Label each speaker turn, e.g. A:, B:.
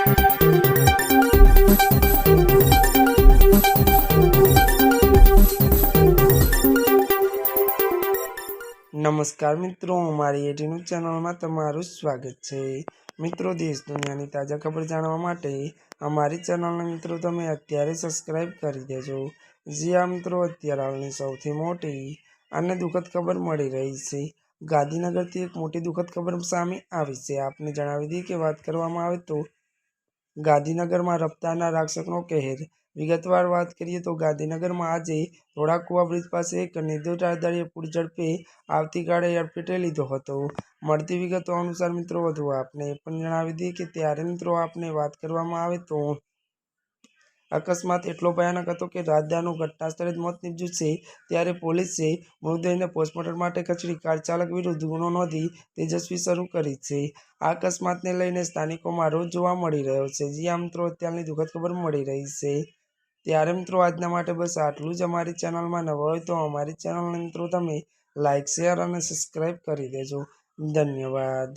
A: નમસ્કાર મિત્રો, અમારી એટીનું ચેનલમાં તમારું સ્વાગત છે। મિત્રો, દેશ દુનિયાની તાજા ખબર જાણવા માટે અમારી ચેનલને મિત્રો તમે અત્યારે સબસ્ક્રાઇબ કરી દેજો। જ્યાં મિત્રો અત્યારે હાલની સૌથી મોટી અને દુઃખદ ખબર મળી રહી છે। ગાંધીનગરથી એક મોટી દુઃખદ ખબર સામે આવી છે। આપને જણાવી દઈએ કે વાત કરવામાં આવે તો ગાંધીનગરમાં રફતારના રાક્ષસનો કહેર। વિગતવાર વાત કરીએ તો ગાંધીનગરમાં આજે ધોળાકુવા બ્રિજ પાસે એક નિર્દોષ રાહદારીએ પૂર ઝડપે આવતી ગાડી અડફેટે લીધો હતો। મળતી વિગતો અનુસાર મિત્રો વધુ આપને એ પણ જણાવી દઈએ કે ત્યારે મિત્રો આપને વાત કરવામાં આવે તો અકસ્માત એટલો ભયાનક હતો કે રાહદારનું ઘટના સ્થળે જ મોત નીપજ્યું છે। ત્યારે પોલીસે મૃતદેહને પોસ્ટમોર્ટમ માટે ખસેડી કાર ચાલક વિરુદ્ધ ગુનો નોંધી તપાસ શરૂ કરી છે। આ અકસ્માતને લઈને સ્થાનિકોમાં રોષ જોવા મળી રહ્યો છે। જ્યાં મિત્રો અત્યારની દુઃખદ ખબર મળી રહી છે। ત્યારે મિત્રો આજના માટે બસ આટલું જ। અમારી ચેનલમાં નવા હોય તો અમારી ચેનલને મિત્રો તમે લાઇક, શેર અને સબસ્ક્રાઇબ કરી દેજો। ધન્યવાદ।